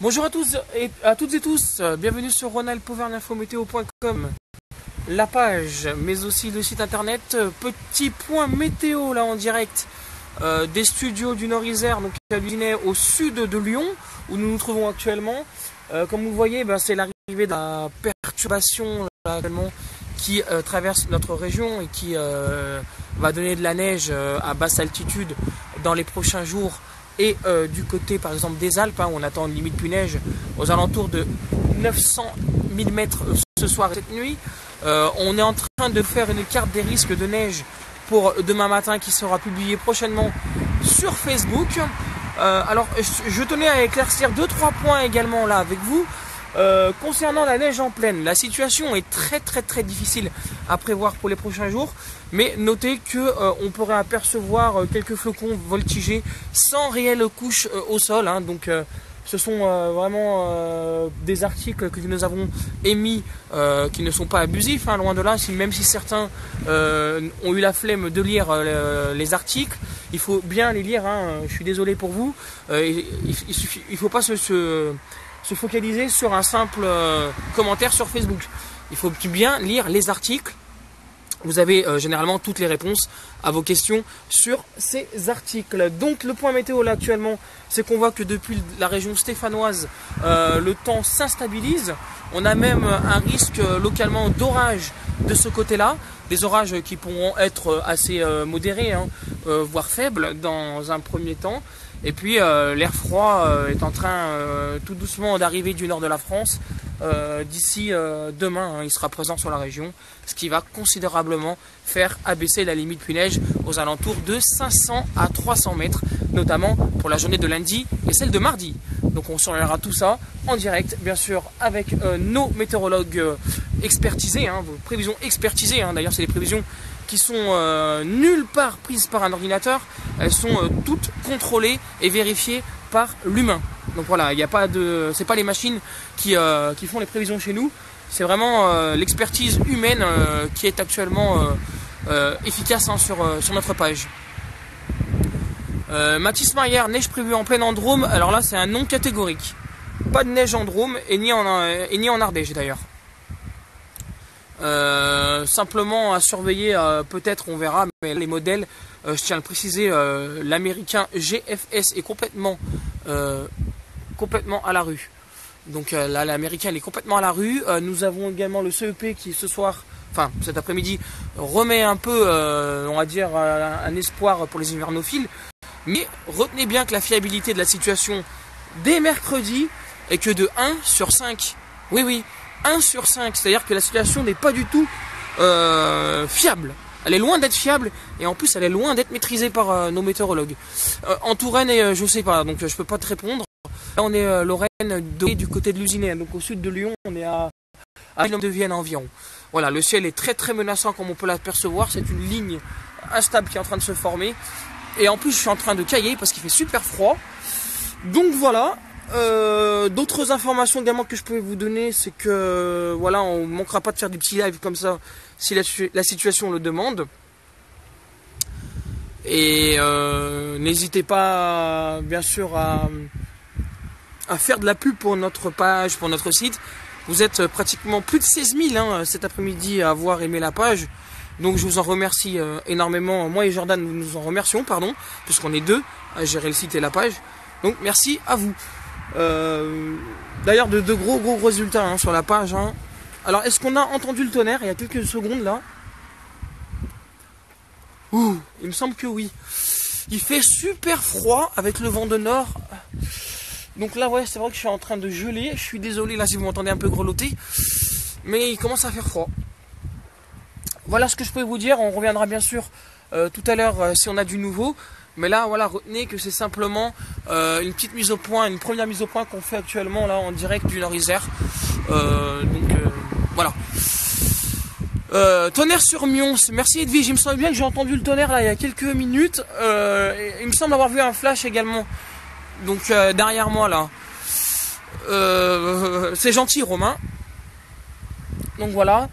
Bonjour à tous et à toutes et tous, bienvenue sur ronaldpoverninfométéo.com, la page, mais aussi le site internet. Petit point météo là en direct des studios du Nord-Isère, donc à l'Usinet au sud de Lyon, où nous nous trouvons actuellement. Comme vous le voyez, c'est l'arrivée de la perturbation là, actuellement, qui traverse notre région et qui va donner de la neige à basse altitude dans les prochains jours. Et du côté par exemple des Alpes, où on attend une limite pluie-neige aux alentours de 900 mm ce soir et cette nuit. On est en train de faire une carte des risques de neige pour demain matin qui sera publiée prochainement sur Facebook. Alors je tenais à éclaircir 2-3 points également là avec vous. Concernant la neige en plaine, la situation est très difficile à prévoir pour les prochains jours, mais notez que on pourrait apercevoir quelques flocons voltiger sans réelle couche au sol, donc ce sont vraiment des articles que nous avons émis qui ne sont pas abusifs, loin de là, même si certains ont eu la flemme de lire les articles. Il faut bien les lire, je suis désolé pour vous. Il faut pas se focaliser sur un simple commentaire sur Facebook. Il faut bien lire les articles. Vous avez généralement toutes les réponses à vos questions sur ces articles. Donc le point météo là actuellement, c'est qu'on voit que depuis la région stéphanoise, le temps s'instabilise. On a même un risque localement d'orage de ce côté-là. Des orages qui pourront être assez modérés, voire faibles dans un premier temps. Et puis l'air froid est en train tout doucement d'arriver du nord de la France. D'ici demain, il sera présent sur la région, ce qui va considérablement faire abaisser la limite pluie-neige aux alentours de 500 à 300 mètres, notamment pour la journée de lundi et celle de mardi. Donc on surveillera tout ça en direct, bien sûr, avec nos météorologues expertisés, vos prévisions expertisées. D'ailleurs, c'est des prévisions qui sont nulle part prises par un ordinateur. Elles sont toutes contrôlées et vérifiées par l'humain. Donc voilà, il n'y a pas de, c'est pas les machines qui font les prévisions chez nous. C'est vraiment l'expertise humaine qui est actuellement efficace sur notre page. Mathis Marière, neige prévue en pleine en Drôme. Alors là, c'est un non catégorique. Pas de neige en Drôme et ni en Ardèche d'ailleurs. Simplement à surveiller, peut-être on verra, mais les modèles, je tiens à le préciser, l'américain GFS est complètement à la rue. Donc là l'américain est complètement à la rue. Nous avons également le CEP qui ce soir, cet après-midi, remet un peu, on va dire, un espoir pour les hivernophiles. Mais retenez bien que la fiabilité de la situation dès mercredi est que de 1 sur 5. Oui, 1 sur 5, c'est-à-dire que la situation n'est pas du tout fiable. Elle est loin d'être fiable et en plus elle est loin d'être maîtrisée par nos météorologues. En Touraine, je sais pas, donc je peux pas te répondre. Là on est Lorraine du côté de l'Usinet, donc au sud de Lyon, on est à 1 km de Vienne environ. Voilà, le ciel est très menaçant comme on peut l'apercevoir, c'est une ligne instable qui est en train de se former. Et en plus je suis en train de cailler parce qu'il fait super froid. Donc voilà. D'autres informations également que je peux vous donner, c'est que voilà, on ne manquera pas de faire des petits lives comme ça si la situation le demande. Et n'hésitez pas bien sûr à faire de la pub pour notre page, pour notre site. Vous êtes pratiquement plus de 16 000 cet après-midi à avoir aimé la page. Donc je vous en remercie énormément. Moi et Jordan, nous nous en remercions, puisqu'on est deux à gérer le site et la page. Donc merci à vous. D'ailleurs de gros résultats sur la page. Alors est-ce qu'on a entendu le tonnerre il y a quelques secondes là? Ouh, il me semble que oui. Il fait super froid avec le vent de nord. Donc là ouais, c'est vrai que je suis en train de geler. Je suis désolé là si vous m'entendez un peu grelotter, mais il commence à faire froid. Voilà ce que je peux vous dire. On reviendra bien sûr tout à l'heure si on a du nouveau. Mais là, voilà, retenez que c'est simplement une petite mise au point, une première mise au point qu'on fait actuellement là en direct du Nord-Isère. Voilà. Tonnerre sur Mions. Merci Edwige. Il me semble bien que j'ai entendu le tonnerre là il y a quelques minutes. Il me semble avoir vu un flash également. Donc derrière moi là. C'est gentil Romain. Donc voilà.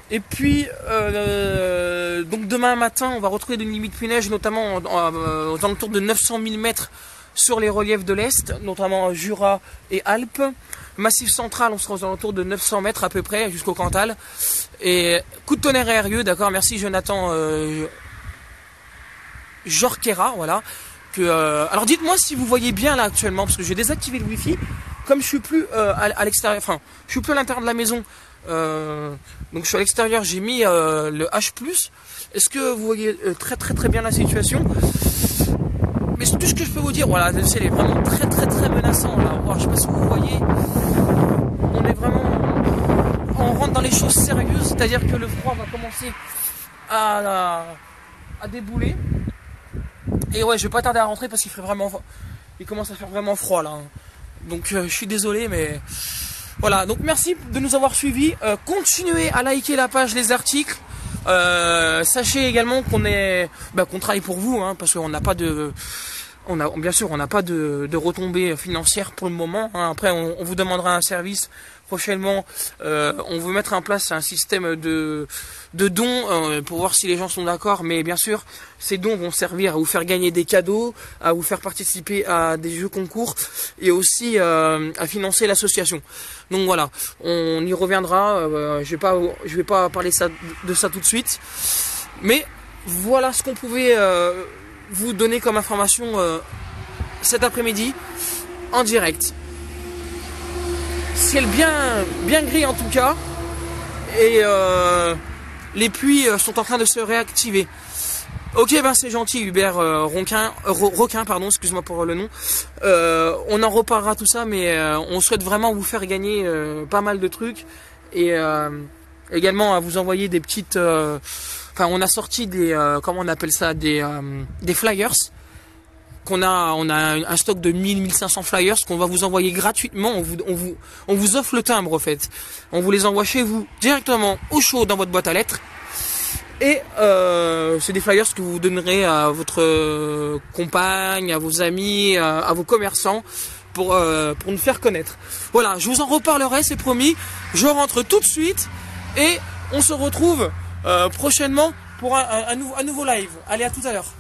Et puis, donc demain matin, on va retrouver une limite pluie-neige, notamment aux alentours de 900 mm sur les reliefs de l'Est, notamment Jura et Alpes. Massif central, on sera aux alentours de 900 mètres à peu près, jusqu'au Cantal. Et coup de tonnerre aérien, d'accord, merci Jonathan Jorquera, voilà. Alors dites-moi si vous voyez bien là actuellement, parce que j'ai désactivé le Wi-Fi, comme je suis plus à l'extérieur, enfin, je suis plus à l'intérieur de la maison, donc je suis à l'extérieur, j'ai mis le H+. Est-ce que vous voyez très bien la situation? Mais tout ce que je peux vous dire, voilà, le ciel est vraiment très menaçant là. Alors, je sais pas si vous voyez, on rentre dans les choses sérieuses, c'est-à-dire que le froid va commencer à débouler. Et ouais, je vais pas tarder à rentrer parce il commence à faire vraiment froid là. Donc je suis désolé, mais voilà. Donc merci de nous avoir suivis. Continuez à liker la page, les articles. Sachez également qu'on travaille pour vous, hein, parce qu'on n'a pas de, bien sûr, on n'a pas de retombées financières pour le moment. Hein. Après, on vous demandera un service prochainement. On veut mettre en place un système de dons pour voir si les gens sont d'accord. Mais bien sûr, ces dons vont servir à vous faire gagner des cadeaux, à vous faire participer à des jeux concours et aussi à financer l'association. Donc voilà, on y reviendra. Je vais pas parler de ça tout de suite. Mais voilà ce qu'on pouvait vous donner comme information cet après-midi en direct. Ciel bien gris en tout cas, et les pluies sont en train de se réactiver. Ok, ben c'est gentil Hubert Roquin, pardon, excuse-moi pour le nom. On en reparlera tout ça, mais on souhaite vraiment vous faire gagner pas mal de trucs, et également à vous envoyer des petites... Enfin, on a sorti des... comment on appelle ça, des flyers. On a un stock de 1000-1500 flyers qu'on va vous envoyer gratuitement. On vous offre le timbre, en fait. On vous les envoie chez vous directement au chaud dans votre boîte à lettres. Et c'est des flyers que vous donnerez à votre compagne, à vos amis, à vos commerçants pour nous faire connaître. Voilà, je vous en reparlerai, c'est promis. Je rentre tout de suite et on se retrouve prochainement pour un nouveau live. Allez, à tout à l'heure.